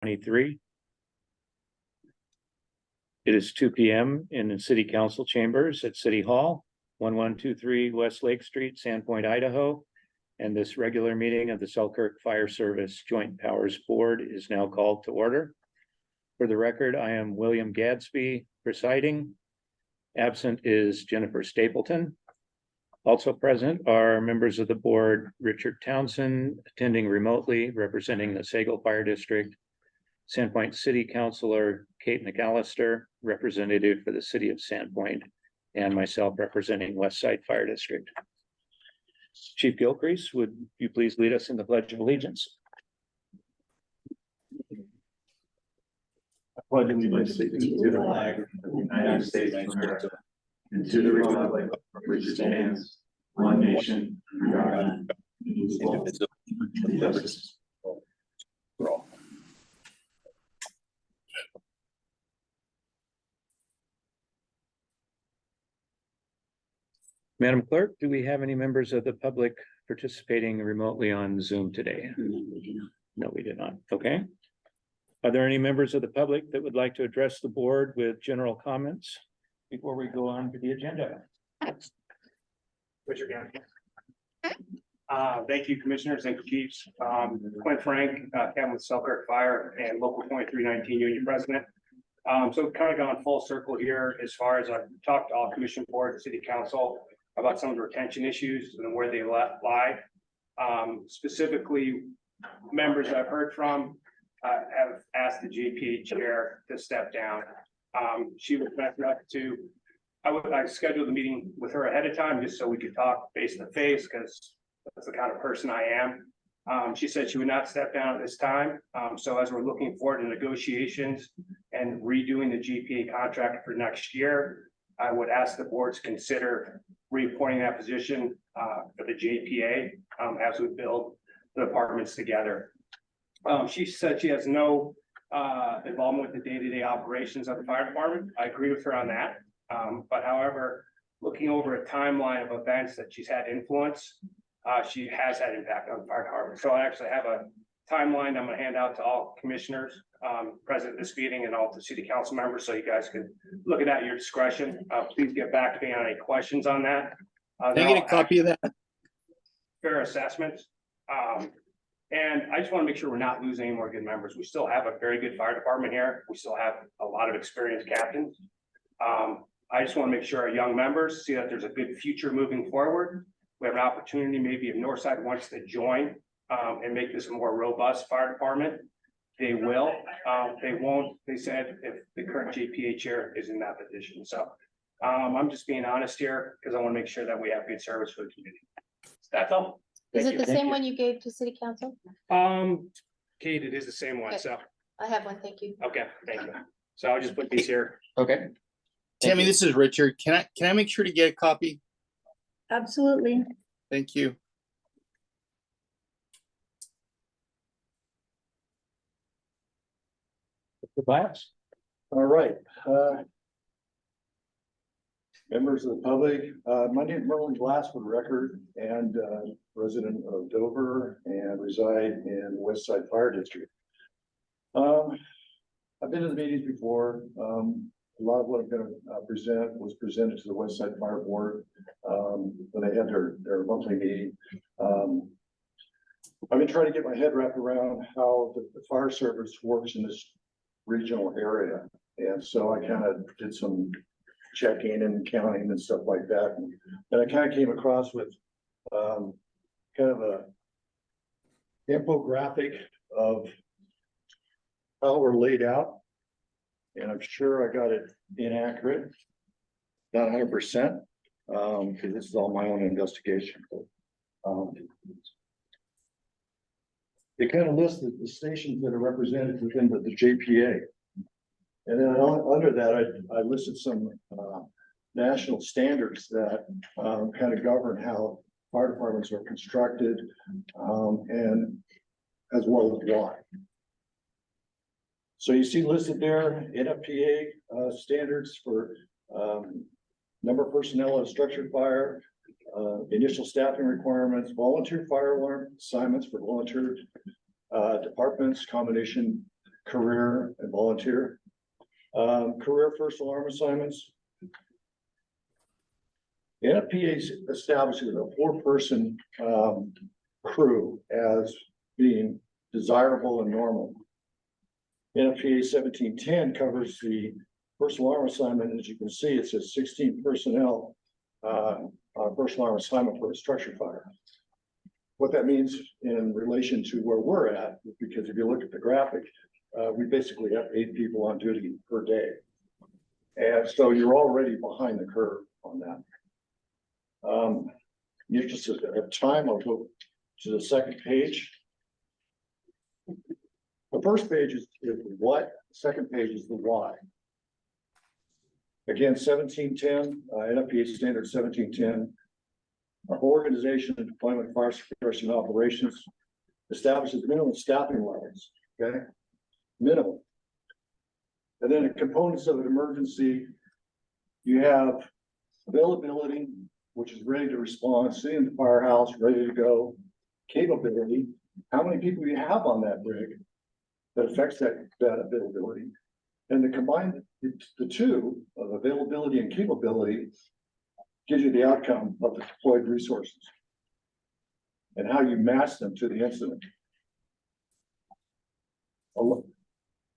2023. It is 2 p.m. in the City Council chambers at City Hall, 1123 West Lake Street, Sandpoint, Idaho. And this regular meeting of the Selkirk Fire Service Joint Powers Board is now called to order. For the record, I am William Gadsby presiding. Absent is Jennifer Stapleton. Also present are members of the board, Richard Townsend, attending remotely, representing the Sagal Fire District, Sandpoint City Councilor Kate McAllister, representative for the City of Sandpoint, and myself representing Westside Fire District. Chief Gilcrease, would you please lead us in the Pledge of Allegiance? I pledge allegiance to the flag of the United States of America and to the republic for which it stands, one nation, under God, indivisible, with justice for all. Madam Clerk, do we have any members of the public participating remotely on Zoom today? No, we did not. Okay. Are there any members of the public that would like to address the board with general comments before we go on to the agenda? Richard Young. Thank you, commissioners. Thank you, chiefs. Clint Frank, Captain with Selkirk Fire and Local 2319 Union President. So kind of gone full circle here as far as I've talked to all commission board, city council about some of the retention issues and where they lie. Specifically, members I've heard from have asked the JPA chair to step down. She was nice enough to, I scheduled the meeting with her ahead of time just so we could talk face to face because that's the kind of person I am. She said she would not step down at this time. So as we're looking forward to negotiations and redoing the GPA contract for next year, I would ask the board to consider reappointing that position for the JPA as we build the departments together. She said she has no involvement with the day-to-day operations of the fire department. I agree with her on that. But however, looking over a timeline of events that she's had influence, she has had impact on the fire department. So I actually have a timeline I'm going to hand out to all commissioners present at this meeting and all the city council members, so you guys can look at that at your discretion. Please get back to me on any questions on that. Can I get a copy of that? Fair assessments. And I just want to make sure we're not losing any more good members. We still have a very good fire department here. We still have a lot of experienced captains. I just want to make sure our young members see that there's a good future moving forward. We have an opportunity, maybe if Northside wants to join and make this a more robust fire department, they will. They won't, they said, if the current JPA chair is in that position. So I'm just being honest here because I want to make sure that we have good service for the community. That's all. Is it the same one you gave to city council? Kate, it is the same one. Okay. So I have one, thank you. okay, thank you. So I'll just put these here. Okay. Tammy, this is Richard. Can I make sure to get a copy? Absolutely. Thank you. The class. All right. Members of the public, my name is Merlin Glasswood record and resident of Dover and reside in Westside Fire District. I've been to the meetings before. A lot of what I'm going to present was presented to the Westside Fire Board when they had their monthly meeting. I've been trying to get my head wrapped around how the fire service works in this regional area. And so I kind of did some checking and counting and stuff like that. And I kind of came across with kind of a infographic of how we're laid out. And I'm sure I got it inaccurate, not 100%, because this is all my own investigation. They kind of listed the stations that are represented within the JPA. And then under that, I listed some national standards that kind of govern how fire departments are constructed and as well as why. So you see listed there NFPA standards for number of personnel at a structured fire, initial staffing requirements, volunteer fire alarm assignments for volunteer departments, combination career and volunteer. Career first alarm assignments. NFPA establishes a 4-person crew as being desirable and normal. NFPA 1710 covers the first alarm assignment. As you can see, it says 16 personnel on a first alarm assignment for a structure fire. What that means in relation to where we're at, because if you look at the graphic, we basically have 8 people on duty per day. And so you're already behind the curve on that. You just have time, I'll go to the second page. The first page is the what, the second page is the why. Again, 1710, NFPA standard 1710. Our organization and deployment of fire suppression operations establishes minimum staffing levels, okay? Minimum. And then the components of an emergency, you have availability, which is ready to respond, sitting in the firehouse, ready to go. Capability, how many people you have on that rig that affects that availability. And the combined, the two of availability and capability gives you the outcome of the deployed resources and how you match them to the incident.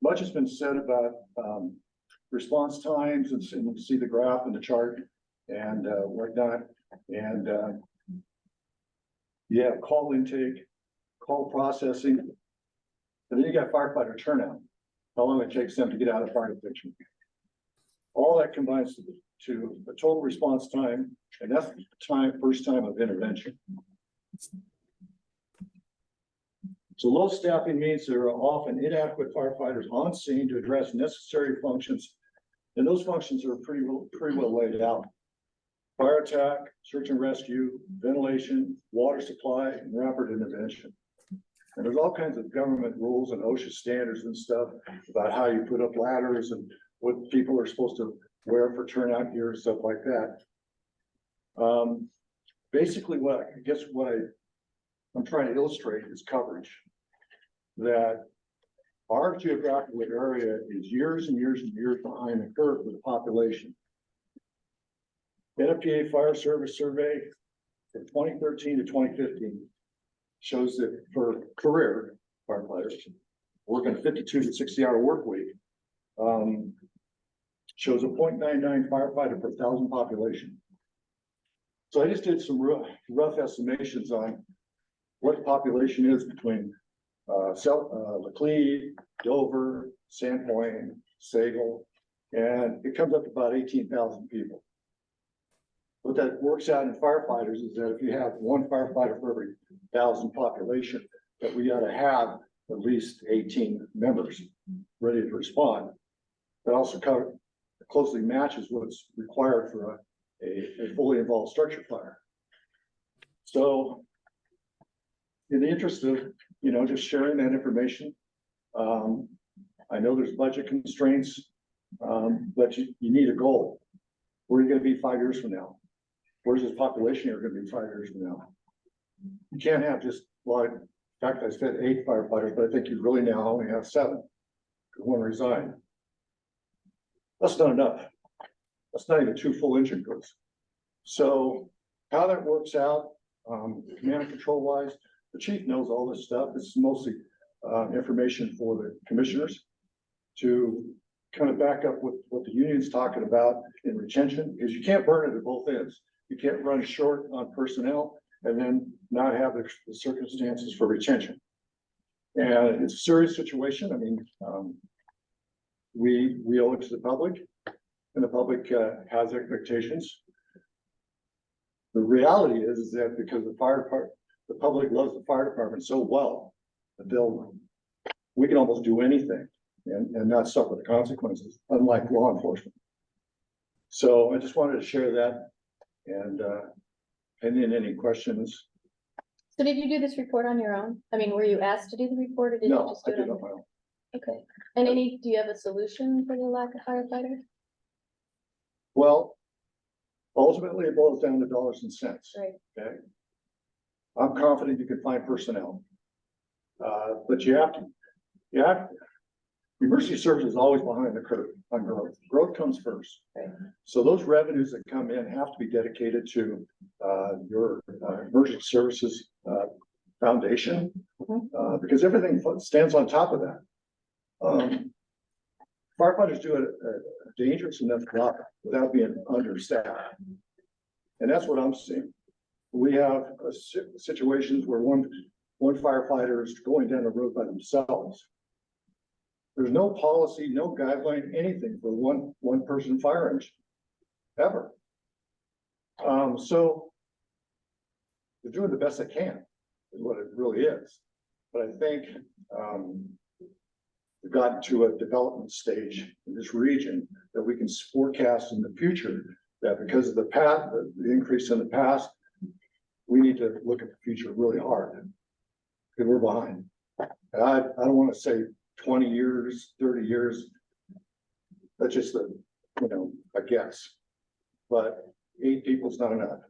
Much has been said about response times, and you can see the graph and the chart and whatnot. And you have call intake, call processing, and then you got firefighter turnout, how long it takes them to get out of fire detection. All that combines to a total response time, and that's the first time of intervention. So low staffing means there are often inadequate firefighters on scene to address necessary functions, and those functions are pretty well laid out. Fire attack, search and rescue, ventilation, water supply, and rapid intervention. And there's all kinds of government rules and OSHA standards and stuff about how you put up ladders and what people are supposed to wear for turnout gear and stuff like that. Basically, I'm trying to illustrate is coverage. That our geographical area is years and years and years behind the curve with the population. NFPA Fire Service Survey from 2013 to 2015 shows that for career firefighters working a 52 to 60-hour work week, shows a 0.99 firefighter per 1,000 population. So I just did some rough estimations on what the population is between Laclede, Dover, Sandpoint, Sagal, and it comes up to about 18,000 people. What that works out in firefighters is that if you have one firefighter for every 1,000 population, that we ought to have at least 18 members ready to respond. That also closely matches what's required for a fully involved structure fire. So in the interest of, just sharing that information, I know there's budget constraints, but you need a goal. Where are you going to be 5 years from now? Where's this population here going to be 5 years from now? You can't have just in fact, I said 8 firefighters, but I think you really now only have 7 because one resigned. That's not enough. That's not even 2 full engine crews. So how that works out, command and control wise, the chief knows all this stuff. This is mostly information for the commissioners to kind of back up what the union's talking about in retention, because you can't burn it at both ends. You can't run short on personnel and then not have the circumstances for retention. And it's a serious situation. I mean, we owe it to the public, and the public has expectations. The reality is that because the public loves the fire department so well, that we can almost do anything and not suffer the consequences, unlike law enforcement. So I just wanted to share that, and then any questions. So did you do this report on your own? I mean, were you asked to do the report, or did you No, just I do it did on? on my own. Okay. And do you have a solution for the lack of firefighters? Well, ultimately it boils down to dollars and cents. Right. Okay. I'm confident you can find personnel. But you have to, Emergency services is always behind the curve on growth. Growth comes first. Right. So those revenues that come in have to be dedicated to your emergency services foundation, because everything stands on top of that. Firefighters do a dangerous enough job without being understaffed. And that's what I'm seeing. We have situations where one firefighter is going down the road by themselves. There's no policy, no guideline, anything for one person fire engine, ever. So they're doing the best they can, is what it really is. But I think we've gotten to a development stage in this region that we can forecast in the future that because of the increase in the past, we need to look at the future really hard because we're behind. And I don't want to say 20 years, 30 years. That's just a guess. But 8 people is not enough.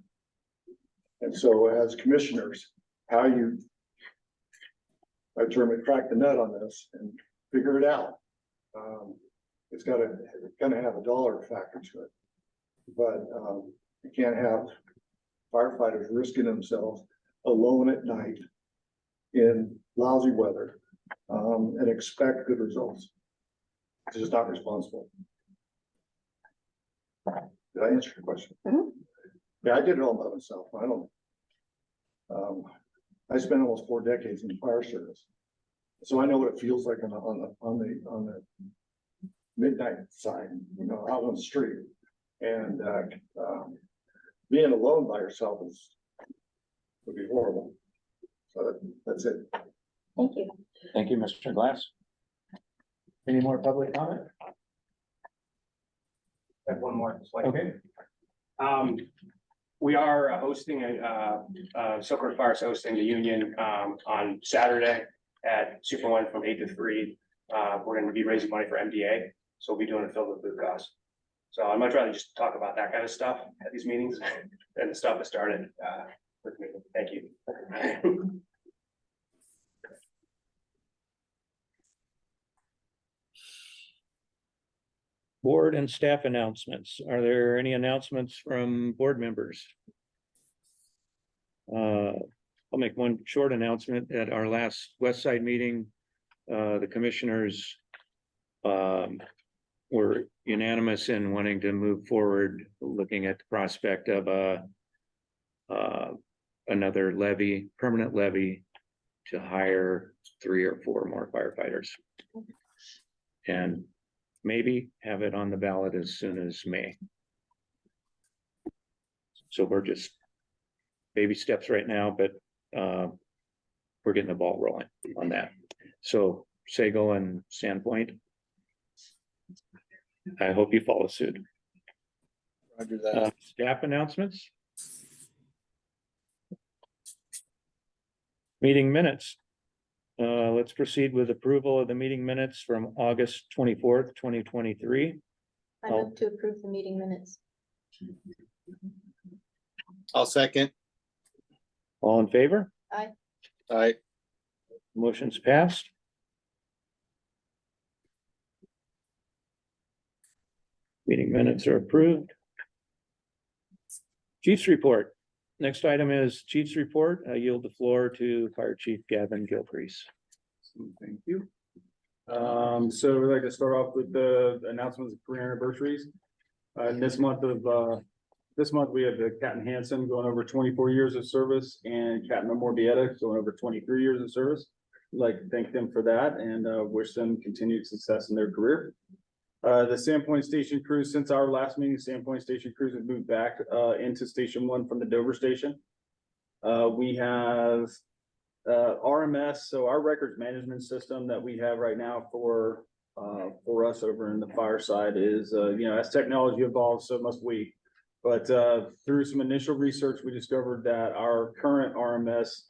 And so as commissioners, how you, I term it, crack the nut on this and figure it out. It's gonna have a dollar factor to it. But you can't have firefighters risking themselves alone at night in lousy weather and expect good results. It's just not responsible. Did I answer your question? Mhm. Yeah, I did it all by myself. I spent almost 4 decades in the fire service, so I know what it feels like on the midnight side, out on the street, and being alone by yourself would be horrible. So that's it. Thank you. Thank you, Mr. Glass. Any more public comment? I have one more. Okay. We are hosting Selkirk Fire is hosting the union on Saturday at Super One from 8 to 3. We're going to be raising money for MDA, so we'll be doing a fill the booth cost. So I'd much rather just talk about that kind of stuff at these meetings than the stuff that started with me. Thank you. Board and staff announcements. Are there any announcements from board members? I'll make one short announcement. At our last West Side meeting, the commissioners were unanimous in wanting to move forward, looking at the prospect of another levy, permanent levy, to hire 3 or 4 more firefighters. And maybe have it on the ballot as soon as May. So we're just baby steps right now, but we're getting the ball rolling on that. So Sago and Sandpoint, I hope you follow suit. Roger that. Staff announcements. Meeting minutes. Let's proceed with approval of the meeting minutes from August 24th, 2023. I move to approve the meeting minutes. I'll second. All in favor? Aye. Motion's passed. Meeting minutes are approved. Chief's report. Next item is Chief's report. I yield the floor to Fire Chief Gavin Gilcrease. Thank you. So we'd like to start off with the announcements of career anniversaries. This month we have the Captain Hansen going over 24 years of service and Captain Morbietta going over 23 years of service. We'd like to thank them for that and wish them continued success in their career. The Sandpoint Station crews, since our last meeting, Sandpoint Station crews have moved back into Station 1 from the Dover Station. We have RMS, so our records management system that we have right now for us over in the fire side is, as technology evolves, so must we. But through some initial research, we discovered that our current RMS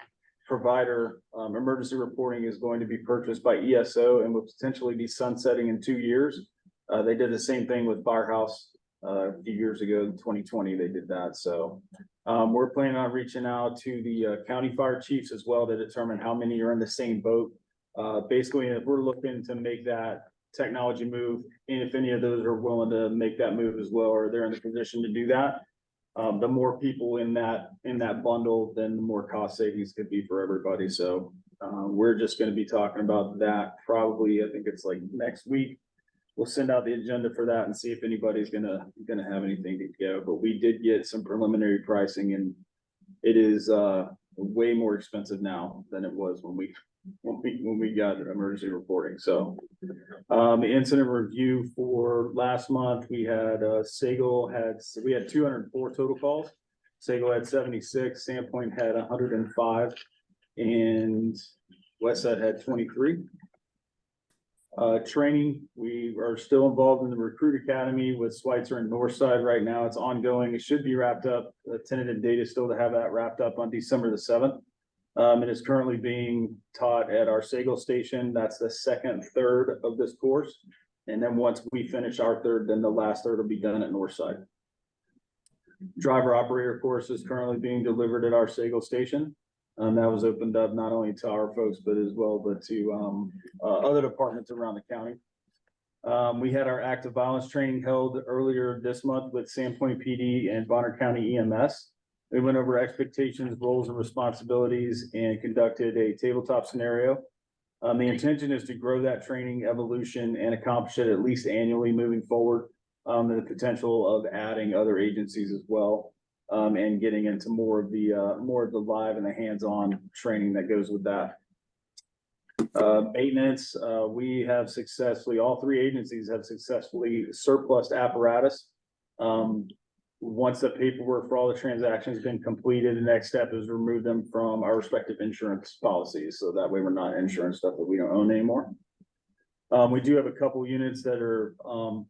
provider, emergency reporting, is going to be purchased by ESO and will potentially be sunsetting in 2 years. They did the same thing with Firehouse a few years ago, in 2020, they did that. So we're planning on reaching out to the county fire chiefs as well to determine how many are in the same boat. Basically, if we're looking to make that technology move. And if any of those are willing to make that move as well, or they're in the position to do that, the more people in that bundle, then the more cost savings could be for everybody. So we're just gonna be talking about that probably, I think it's like next week. We'll send out the agenda for that and see if anybody's gonna have anything to go. But we did get some preliminary pricing, and it is way more expensive now than it was when we got emergency reporting. So the incident review for last month, we had we had 204 total calls. Sagal had 76, Sandpoint had 105, and Westside had 23. Training, we are still involved in the Recruit Academy with Schweitzer and Northside right now. It's ongoing. It should be wrapped up. The tentative date is still to have that wrapped up on December the 7th. It is currently being taught at our Sagal station. That's the second third of this course. And then once we finish our third, then the last third will be done at Northside. Driver operator course is currently being delivered at our Sagal station. That was opened up not only to our folks, but to other departments around the county. We had our active violence training held earlier this month with Sandpoint PD and Bonner County EMS. We went over expectations, roles, and responsibilities and conducted a tabletop scenario. The intention is to grow that training evolution and accomplish it at least annually moving forward. And the potential of adding other agencies as well. And getting into more of the live and the hands-on training that goes with that. Maintenance, we have successfully, all three agencies have successfully surplused apparatus. Once the paperwork for all the transactions has been completed, the next step is remove them from our respective insurance policies. So that way we're not insuring stuff that we don't own anymore. We do have a couple units that are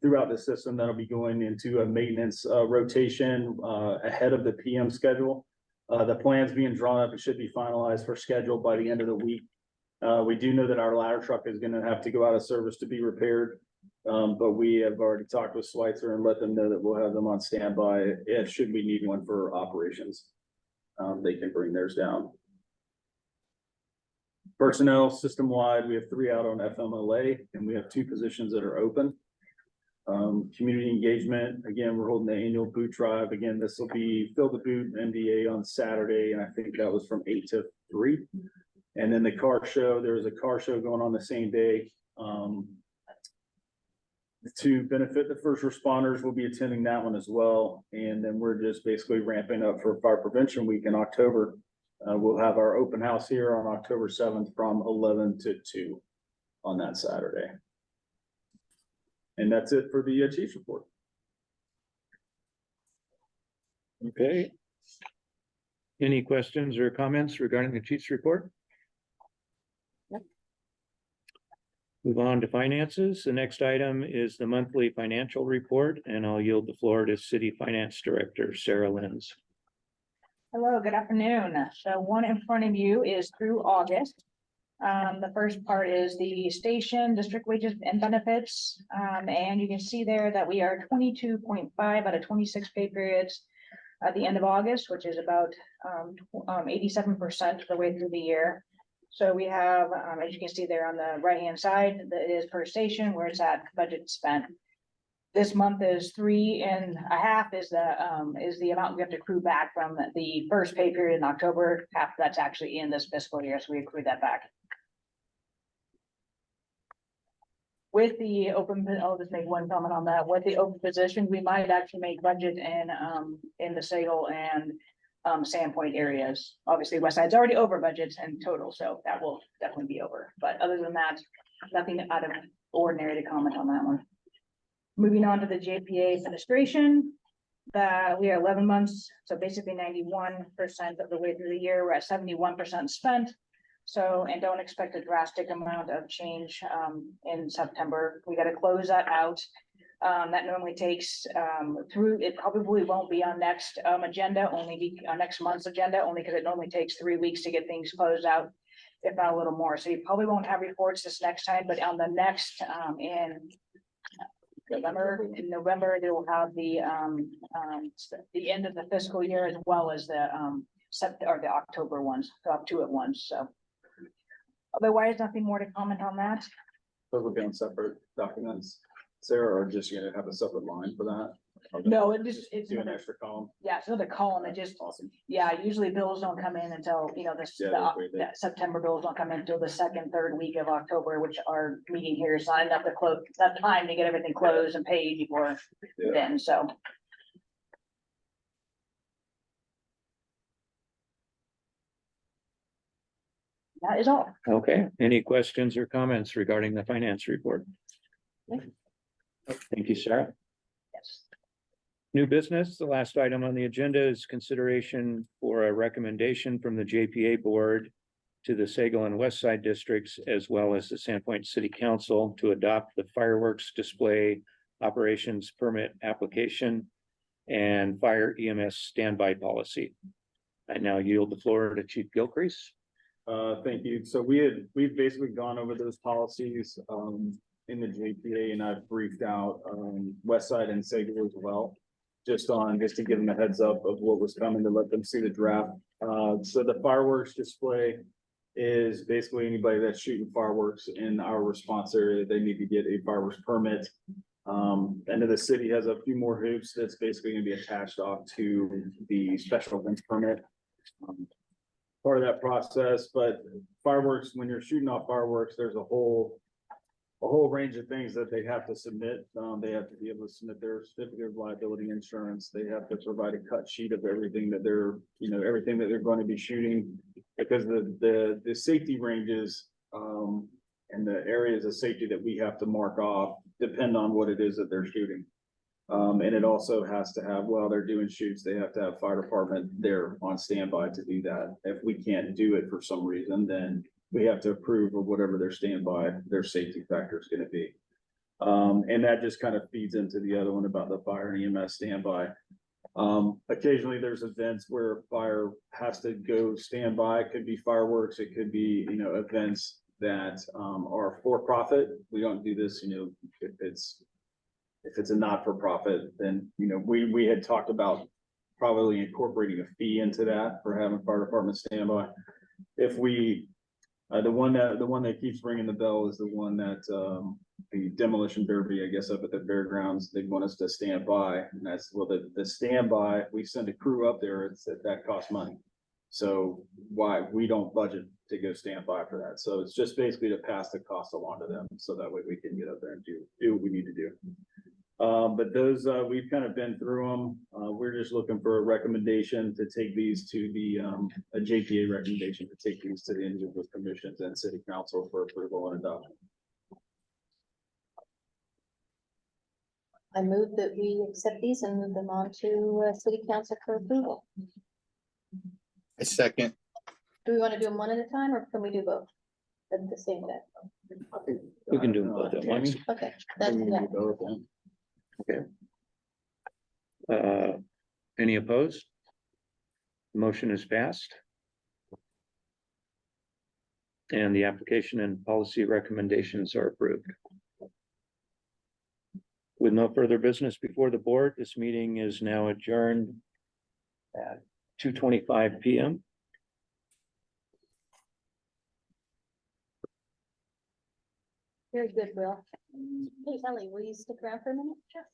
throughout the system that'll be going into a maintenance rotation ahead of the PM schedule. The plan's being drawn up. It should be finalized for schedule by the end of the week. We do know that our ladder truck is going to have to go out of service to be repaired. But we have already talked with Schweitzer and let them know that we'll have them on standby if should we need one for operations. They can bring theirs down. Personnel system-wide, we have 3 out on FMLA, and we have 2 positions that are open. Community engagement, again, we're holding the annual boot drive. Again, this will be Fill the Boot MDA on Saturday, and I think that was from 8 to 3. And then the car show, there was a car show going on the same day. To benefit the first responders, we'll be attending that one as well. And then we're just basically ramping up for Fire Prevention Week in October. We'll have our open house here on October 7th from 11 to 2 on that Saturday. And that's it for the chief's report. Okay. Any questions or comments regarding the chief's report? Yep. Move on to finances. The next item is the monthly financial report, and I'll yield the floor to City Finance Director Sarah Lenz. Hello, good afternoon. The one in front of you is through August. The first part is the station district wages and benefits. And you can see there that we are 22.5 out of 26 pay periods at the end of August, which is about 87% of the way through the year. So we have, as you can see there on the right-hand side, that is per station where it's at budget spent. This month is 3.5 is the amount we have to accrue back from the first pay period in October. Half that's actually in this fiscal year, so we accrue that back. With the open, I'll just make one comment on that. With the open position, we might actually make budget in the Sagal and Sandpoint areas. Obviously, Westside's already over budget in total, so that will definitely be over. But other than that, nothing out of ordinary to comment on that one. Moving on to the JPA administration, we are 11 months, so basically 91% of the way through the year. We're at 71% spent. So, and don't expect a drastic amount of change in September. We got to close that out. That normally takes through, it probably won't be on next agenda, only be on next month's agenda, only because it normally takes 3 weeks to get things closed out, if not a little more. So you probably won't have reports this next time, but on the next in November, they will have the end of the fiscal year as well as the October ones, so up to at once. So otherwise, nothing more to comment on that. Those will be on separate documents, Sarah, or just you're gonna have a separate line for that? Or No, it's do an another, extra column, yeah, it's another column. It just, awesome. yeah, usually bills don't come in until, you know, Yeah, that's great. the September bills don't come in until the second, third week of October, which our meeting here is not enough to close, enough time to get everything closed and paid before Yeah. then, so. That is all. Okay, any questions or comments regarding the finance report? Thank you, Sarah. Yes. New business, the last item on the agenda is consideration for a recommendation from the JPA Board to the Sagal and West Side districts, as well as the Sandpoint City Council, to adopt the fireworks display operations permit application and fire EMS standby policy. I now yield the floor to Chief Gilcrease. Thank you. So we've basically gone over those policies, in the JPA, and I've briefed out, West Side and Sagal as well. Just to give them a heads up of what was coming, to let them see the draft. So the fireworks display is basically anybody that's shooting fireworks in our response area, they need to get a fireworks permit. And then the city has a few more hoops that's basically gonna be attached off to the special events permit. Part of that process, but fireworks, when you're shooting off fireworks, there's a whole range of things that they have to submit. They have to be able to submit their certificate of liability insurance. They have to provide a cut sheet of everything that they're, everything that they're going to be shooting. Because the safety ranges, and the areas of safety that we have to mark off depend on what it is that they're shooting. And it also has to have, while they're doing shoots, they have to have fire department there on standby to do that. If we can't do it for some reason, then we have to approve of whatever their standby, their safety factor is gonna be. And that just kind of feeds into the other one about the fire and EMS standby. Occasionally there's events where fire has to go standby. It could be fireworks, it could be, events that are for profit. We don't do this, if it's a not-for-profit, then, we had talked about probably incorporating a fee into that for having fire department standby. If we, the one that keeps ringing the bell is the one that, the demolition derby, I guess, up at the fairgrounds, they want us to stand by. And that's, well, the standby, we send a crew up there, that costs money. So why, we don't budget to go stand by for that. So it's just basically to pass the cost along to them, so that way we can get up there and do what we need to do. But those, we've kind of been through them. We're just looking for a recommendation to take these to the, a JPA recommendation to take these to the individual commissions and city council for approval and adoption. I move that we accept these and move them on to city council for approval. I second. Do we want to do them one at a time, or can we do both at the same time? We can do them both at once. Okay, that's, yeah. Any opposed? Motion is passed. And the application and policy recommendations are approved. With no further business before the board, this meeting is now adjourned at 2:25 p.m. Very good, Will. Hey, Ellie, will you stick around for a minute? Sure.